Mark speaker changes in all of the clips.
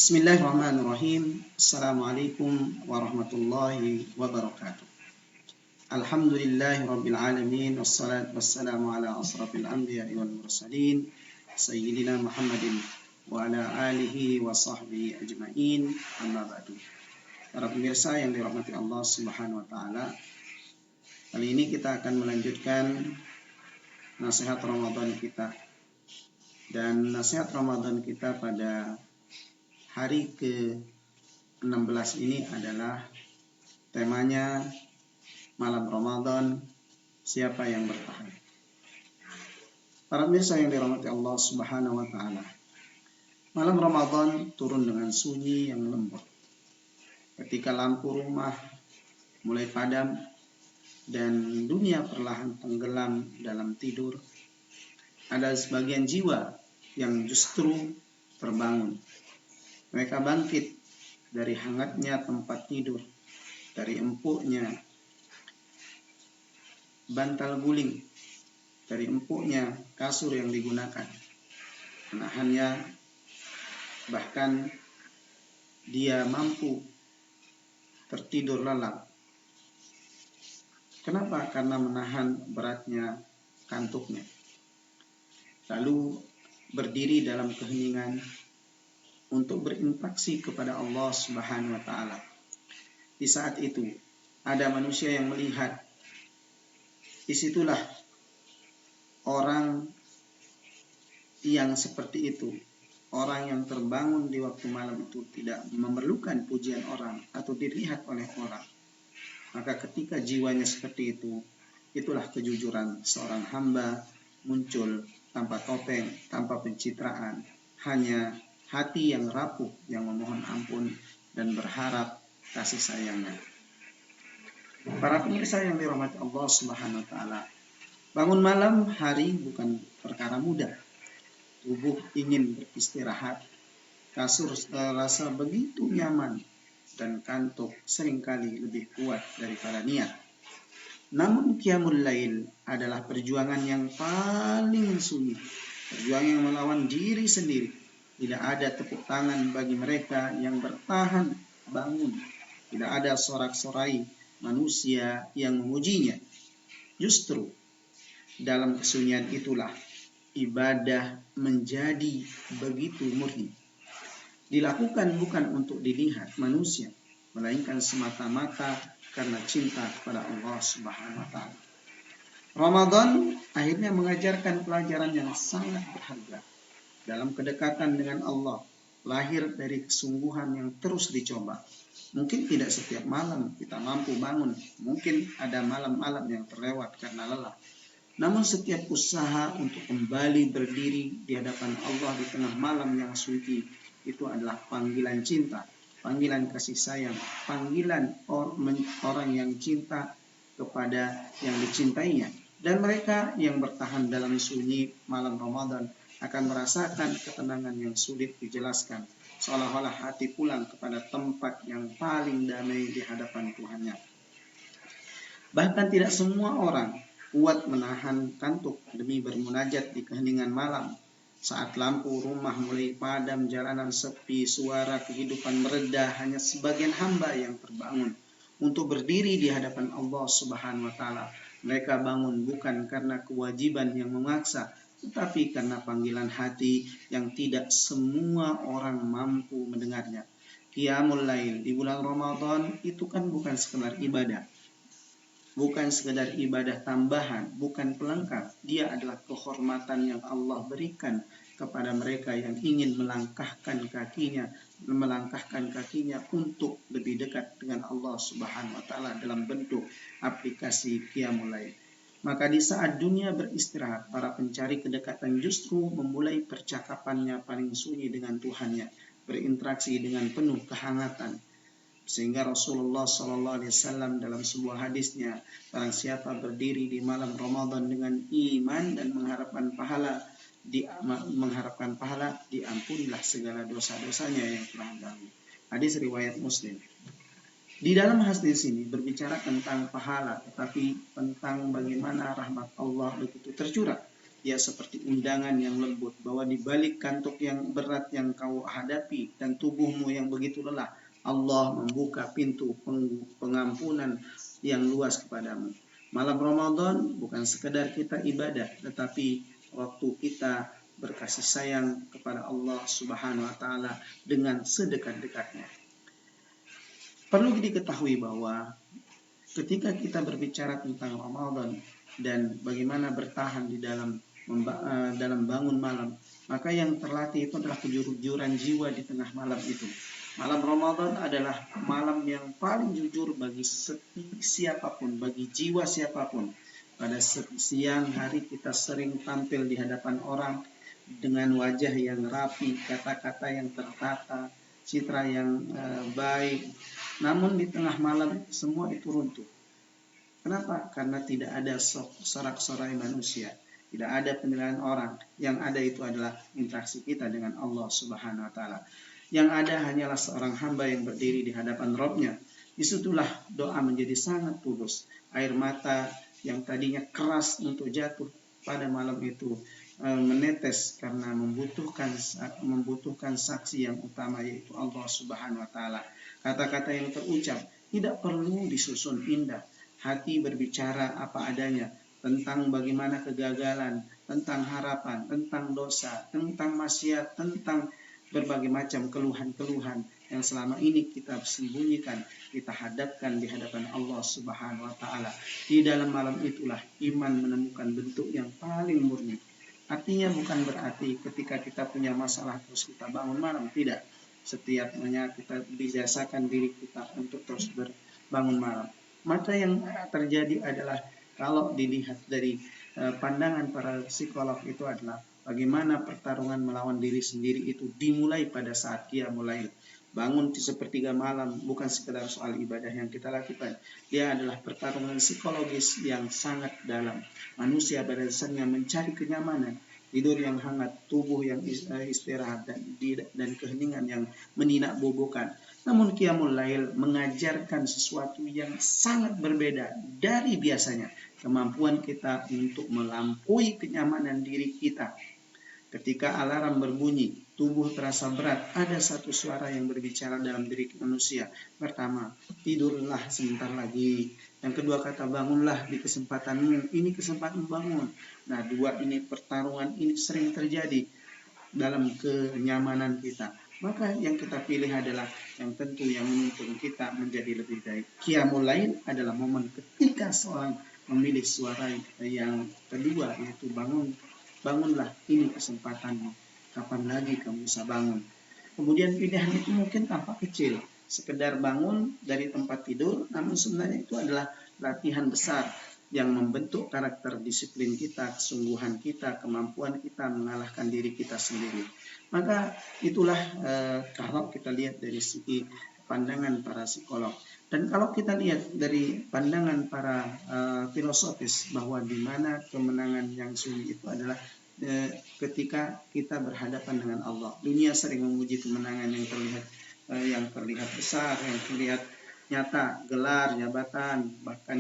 Speaker 1: Bismillahirrahmanirrahim. Assalamualaikum warahmatullahi wabarakatuh. Alhamdulillahi rabbil alamin. Wassalatu wassalamu ala asrafil anbiya'i wal mursalin Sayyidina Muhammadin wa ala alihi wa sahbihi ajma'in. Amma ba'du. Para pemirsa yang dirahmati Allah Subhanahu wa taala, kali ini kita akan melanjutkan nasihat Ramadan kita. Dan nasihat Ramadan kita pada hari ke-16 ini adalah temanya malam Ramadan, siapa yang bertahan. Para pemirsa yang dirahmati Allah Subhanahu wa taala, malam Ramadan turun dengan sunyi yang lembut. Ketika lampu rumah mulai padam dan dunia perlahan tenggelam dalam tidur, ada sebagian jiwa yang justru terbangun. Mereka bangkit dari hangatnya tempat tidur, dari empuknya bantal guling, dari empuknya kasur yang digunakan. Menahannya, bahkan dia mampu tertidur lelap. Kenapa? Karena menahan beratnya kantuknya. Lalu berdiri dalam keheningan untuk berinteraksi kepada Allah Subhanahu wa taala. Di saat itu ada manusia yang melihat. Disitulah orang yang seperti itu, orang yang terbangun di waktu malam itu tidak memerlukan pujian orang atau dilihat oleh orang. Maka ketika jiwanya seperti itu, itulah kejujuran seorang hamba muncul tanpa topeng, tanpa pencitraan, hanya hati yang rapuh, yang memohon ampun dan berharap kasih sayangnya. Para pemirsa yang dirahmati Allah Subhanahu wa taala, bangun malam hari bukan perkara mudah. Tubuh ingin beristirahat, kasur terasa begitu nyaman, dan kantuk seringkali lebih kuat daripada niat. Namun qiyamul lail adalah perjuangan yang paling sunyi, perjuangan yang melawan diri sendiri. Tidak ada tepuk tangan bagi mereka yang bertahan bangun. Tidak ada sorak-sorai manusia yang memujinya. Justru dalam kesunyian itulah ibadah menjadi begitu murni. Dilakukan bukan untuk dilihat manusia, melainkan semata-mata karena cinta kepada Allah Subhanahu wa taala. Ramadan akhirnya mengajarkan pelajaran yang sangat berharga. Dalam kedekatan dengan Allah, lahir dari kesungguhan yang terus dicoba. Mungkin tidak setiap malam kita mampu bangun, mungkin ada malam-malam yang terlewat karena lelah. Namun setiap usaha untuk kembali berdiri di hadapan Allah di tengah malam yang suci, itu adalah panggilan cinta, panggilan kasih sayang, panggilan orang yang cinta kepada yang dicintainya. Dan mereka yang bertahan dalam sunyi malam Ramadan akan merasakan ketenangan yang sulit dijelaskan, seolah-olah hati pulang kepada tempat yang paling damai di hadapan Tuhannya. Bahkan tidak semua orang kuat menahan kantuk demi bermunajat di keheningan malam. Saat lampu rumah mulai padam, jalanan sepi, suara kehidupan mereda, hanya sebagian hamba yang terbangun untuk berdiri di hadapan Allah Subhanahu wa taala. Mereka bangun bukan karena kewajiban yang memaksa, tetapi karena panggilan hati yang tidak semua orang mampu mendengarnya. Qiyamul lail di bulan Ramadan itu kan bukan sekedar ibadah. Bukan sekedar ibadah tambahan, bukan pelengkap. Dia adalah kehormatan yang Allah berikan kepada mereka yang ingin melangkahkan kakinya untuk lebih dekat dengan Allah Subhanahu wa taala dalam bentuk aplikasi Qiyamul lail. Maka di saat dunia beristirahat, para pencari kedekatan justru memulai percakapannya paling sunyi dengan Tuhannya, berinteraksi dengan penuh kehangatan. Sehingga Rasulullah SAW dalam sebuah hadisnya, barang siapa berdiri di malam Ramadan dengan iman dan mengharapkan pahala, diampunilah segala dosa-dosanya yang telah lalu. Hadis riwayat Muslim. Di dalam hadis ini berbicara tentang pahala, tetapi tentang bagaimana rahmat Allah begitu tercurah. dia seperti undangan yang lembut, bahwa di balik kantuk yang berat yang kau hadapi dan tubuhmu yang begitu lelah, Allah membuka pintu pengampunan yang luas kepadamu. Malam Ramadan bukan sekedar kita ibadah, tetapi waktu kita berkasih sayang kepada Allah Subhanahu wa taala dengan sedekat-dekatnya. Perlu diketahui bahwa ketika kita berbicara tentang Ramadan dan bagaimana bertahan di dalam bangun malam, maka yang terlatih itu adalah kejujuran jiwa di tengah malam itu. Malam Ramadan adalah malam yang paling jujur bagi siapapun, bagi jiwa siapapun. Pada siang hari kita sering tampil di hadapan orang dengan wajah yang rapi, kata-kata yang tertata, citra yang baik. Namun di tengah malam semua itu runtuh. Kenapa? Karena tidak ada sorak-sorai manusia, tidak ada penilaian orang. Yang ada itu adalah interaksi kita dengan Allah Subhanahu wa taala. Yang ada hanyalah seorang hamba yang berdiri di hadapan Rabb-Nya. Disitulah doa menjadi sangat tulus. Air mata yang tadinya keras untuk jatuh pada malam itu menetes karena membutuhkan saksi yang utama, yaitu Allah Subhanahu wa taala. Kata-kata yang terucap tidak perlu disusun indah. Hati berbicara apa adanya tentang bagaimana kegagalan, tentang harapan, tentang dosa, tentang maksiat, tentang berbagai macam keluhan-keluhan yang selama ini kita sembunyikan, kita hadapkan di hadapan Allah Subhanahu wa taala. Di dalam malam itulah iman menemukan bentuk yang paling murni. Artinya bukan berarti ketika kita punya masalah terus kita bangun malam, tidak. Setiapnya kita biasakan diri kita untuk terus berbangun malam. Maka yang terjadi adalah kalau dilihat dari pandangan para psikolog itu adalah bagaimana pertarungan melawan diri sendiri itu dimulai pada saat Qiyamul Lail. Bangun di sepertiga malam bukan sekedar soal ibadah yang kita lakukan. Dia adalah pertarungan psikologis yang sangat dalam. Manusia pada dasarnya mencari kenyamanan, tidur yang hangat, tubuh yang istirahat, dan keheningan yang meninak bobokan. Namun Qiyamul Lail mengajarkan sesuatu yang sangat berbeda dari biasanya. Kemampuan kita untuk melampaui kenyamanan diri kita. Ketika alarm berbunyi, tubuh terasa berat, ada satu suara yang berbicara dalam diri manusia. Pertama, tidurlah sebentar lagi. Yang kedua, kata bangunlah di kesempatanmu. Ini kesempatan bangun. Nah, dua ini pertarungan ini sering terjadi dalam kenyamanan kita. Maka yang kita pilih adalah yang tentu yang menuntun kita menjadi lebih baik. Qiyamul Lail adalah momen ketika seorang memilih suara yang kedua, yaitu bangunlah, ini kesempatanmu. Kapan lagi kamu bisa bangun? Kemudian pilihan itu mungkin tampak kecil, sekedar bangun dari tempat tidur, namun sebenarnya itu adalah latihan besar yang membentuk karakter disiplin kita, kesungguhan kita, kemampuan kita mengalahkan diri kita sendiri. Maka itulah kalau kita lihat dari segi pandangan para psikolog. Dan kalau kita lihat dari pandangan para filosofis, bahwa di mana kemenangan yang sunyi itu adalah ketika kita berhadapan dengan Allah. Dunia sering memuji kemenangan yang terlihat besar, yang terlihat nyata, gelar, jabatan, bahkan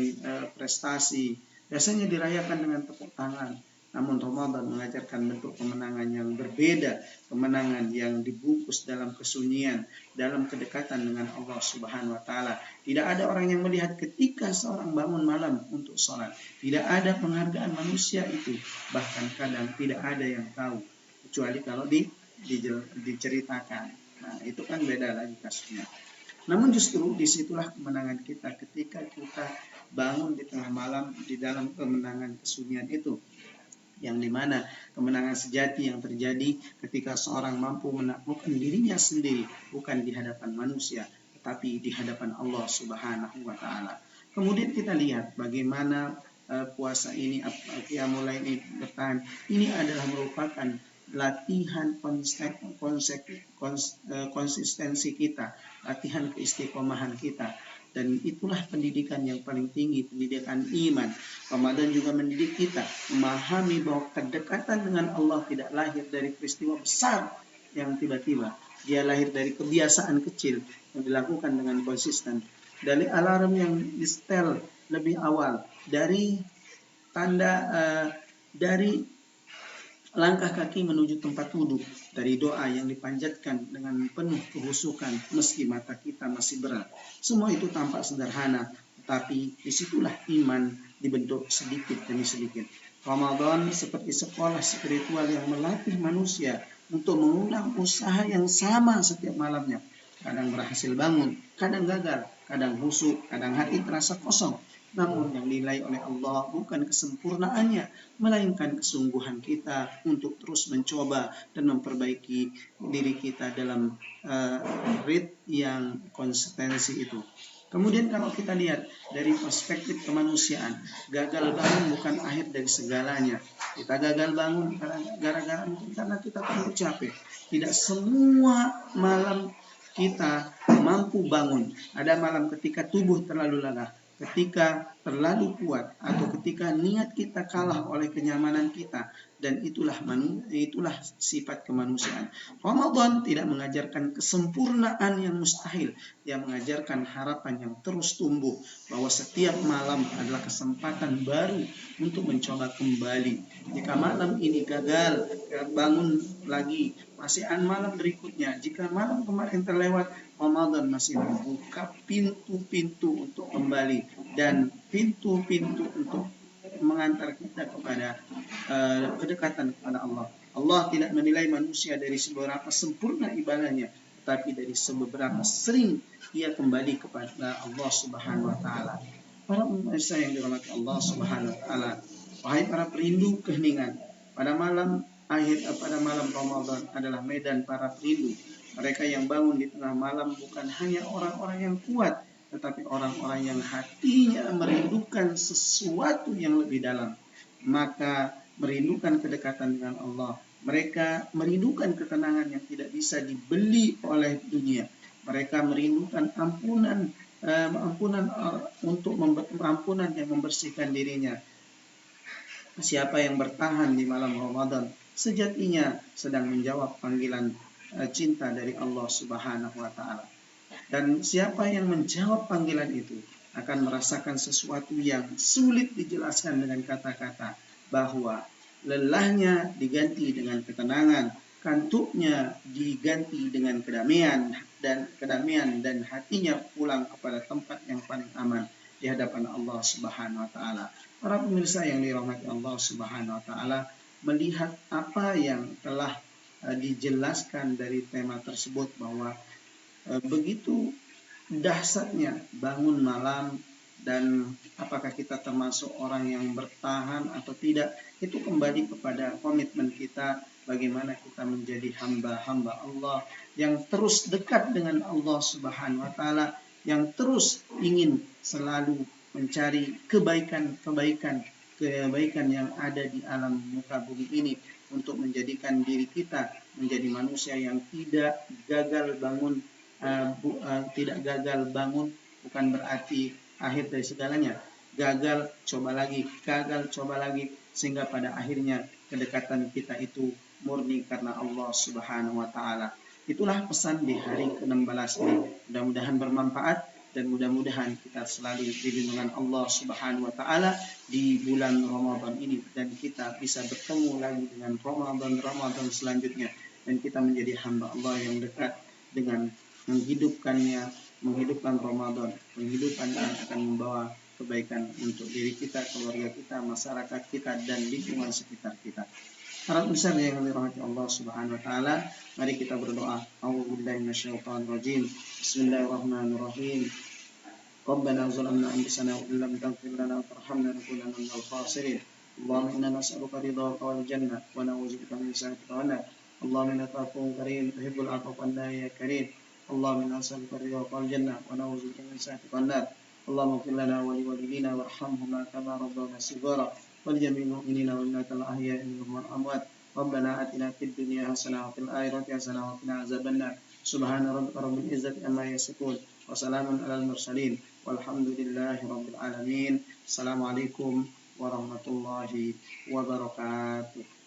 Speaker 1: prestasi. Biasanya dirayakan dengan tepuk tangan. Namun Ramadan mengajarkan bentuk kemenangan yang berbeda, kemenangan yang dibungkus dalam kesunyian, dalam kedekatan dengan Allah Subhanahu wa taala. Tidak ada orang yang melihat ketika seorang bangun malam untuk sholat. Tidak ada penghargaan manusia itu. Bahkan kadang tidak ada yang tahu, kecuali kalau diceritakan. Nah, itu kan beda lagi kasusnya. Namun justru disitulah kemenangan kita, ketika kita bangun di tengah malam di dalam kemenangan kesunyian itu, yang dimana kemenangan sejati yang terjadi ketika seorang mampu menaklukkan dirinya sendiri, bukan di hadapan manusia, tetapi di hadapan Allah Subhanahu wa taala. Kemudian kita lihat bagaimana puasa ini, Qiyamul Lail ini bertahan. Ini adalah merupakan latihan konsistensi kita, latihan keistiqomahan kita. Dan itulah pendidikan yang paling tinggi, pendidikan iman. Ramadan juga mendidik kita memahami bahwa kedekatan dengan Allah tidak lahir dari peristiwa besar yang tiba-tiba. Dia lahir dari kebiasaan kecil yang dilakukan dengan konsisten. Dari alarm yang di-setel lebih awal, dari tanda dari langkah kaki menuju tempat wudhu, dari doa yang dipanjatkan dengan penuh kehusukan meski mata kita masih berat. Semua itu tampak sederhana, tetapi disitulah iman dibentuk sedikit demi sedikit. Ramadan seperti sekolah spiritual yang melatih manusia untuk mengulang usaha yang sama setiap malamnya. Kadang berhasil bangun, kadang gagal, kadang busuk, kadang hati terasa kosong. Namun yang dinilai oleh Allah bukan kesempurnaannya, melainkan kesungguhan kita untuk terus mencoba dan memperbaiki diri kita dalam rit yang konsistensi itu. Kemudian kalau kita lihat dari perspektif kemanusiaan, gagal bangun bukan akhir dari segalanya. Kita gagal bangun gara-gara mungkin karena kita terlalu capek. Tidak semua malam kita mampu bangun. Ada malam ketika tubuh terlalu lelah, ketika terlalu kuat, atau ketika niat kita kalah oleh kenyamanan kita, dan itulah sifat kemanusiaan. Ramadan tidak mengajarkan kesempurnaan yang mustahil, dia mengajarkan harapan yang terus tumbuh, bahwa setiap malam adalah kesempatan baru untuk mencoba kembali. Jika malam ini gagal, bangun lagi, masih malam berikutnya. Jika malam kemarin terlewat, Ramadan masih membuka pintu-pintu untuk kembali dan pintu-pintu untuk mengantar kita kepada kedekatan kepada Allah. Allah tidak menilai manusia dari seberapa sempurna ibadahnya, tetapi dari seberapa sering ia kembali kepada Allah Subhanahu wa taala. Para pemirsa yang dirahmati Allah Subhanahu wa taala, wahai para perindu keheningan, pada malam Ramadan adalah medan para perindu. Mereka yang bangun di tengah malam bukan hanya orang-orang yang kuat, tetapi orang-orang yang hatinya merindukan sesuatu yang lebih dalam. Maka merindukan kedekatan dengan Allah. Mereka merindukan ketenangan yang tidak bisa dibeli oleh dunia. Mereka merindukan ampunan yang membersihkan dirinya. Siapa yang bertahan di malam Ramadan sejatinya sedang menjawab panggilan cinta dari Allah Subhanahu wa taala. Dan siapa yang menjawab panggilan itu akan merasakan sesuatu yang sulit dijelaskan dengan kata-kata, bahwa lelahnya diganti dengan ketenangan, kantuknya diganti dengan kedamaian dan hatinya pulang kepada tempat yang paling aman di hadapan Allah Subhanahu wa taala. Para pemirsa yang dirahmati Allah Subhanahu wa taala, melihat apa yang telah dijelaskan dari tema tersebut, bahwa begitu dahsyatnya bangun malam, dan apakah kita termasuk orang yang bertahan atau tidak, itu kembali kepada komitmen kita, bagaimana kita menjadi hamba-hamba Allah yang terus dekat dengan Allah Subhanahu wa taala, yang terus ingin selalu mencari kebaikan yang ada di alam muka bumi ini, untuk menjadikan diri kita menjadi manusia yang tidak gagal bangun. Tidak gagal bangun bukan berarti akhir dari segalanya. Gagal coba lagi, sehingga pada akhirnya kedekatan kita itu murni karena Allah Subhanahu wa taala. Itulah pesan di hari ke-16 ini. Mudah-mudahan bermanfaat, dan mudah-mudahan kita selalu dilindungi Allah Subhanahu wa taala di bulan Ramadan ini, dan kita bisa bertemu lagi dengan Ramadan selanjutnya, dan kita menjadi hamba Allah yang dekat dengan menghidupkan Ramadan, penghidupan yang akan membawa kebaikan untuk diri kita, keluarga kita, masyarakat kita, dan lingkungan sekitar kita. Harap besar yang dirahmati Allah Subhanahu wa taala, mari kita berdoa. A'udzubillahi minasyaitonir rajim. Bismillahirrahmanirrahim. Rabbana zalamna anfusana wa illam taghfir lana wa tarhamna lanakunanna minal khasirin. Allahumma inna nas'aluka ridhaka wal jannah wa na'udzubika min sakhatika wan nar. Allahumma innaka afuwwun karim tuhibbul 'afwa fa'fu 'anna ya karim. Allahumma inna nas'aluka ridhaka wal jannah wa na'udzubika min sakhatika wan nar. Allahumma ighfir lana wa liwalidina warhamhuma kama rabbayana shighara. ولجميع المؤمنين والمؤمنات الأحياء منهم والأموات. ربنا آتنا في الدنيا حسنة وفي الآخرة حسنة وقنا عذاب النار. سبحان ربك رب العزة عما يصفون وسلام على المرسلين والحمد لله رب العالمين. السلام عليكم warahmatullahi wabarakatuh.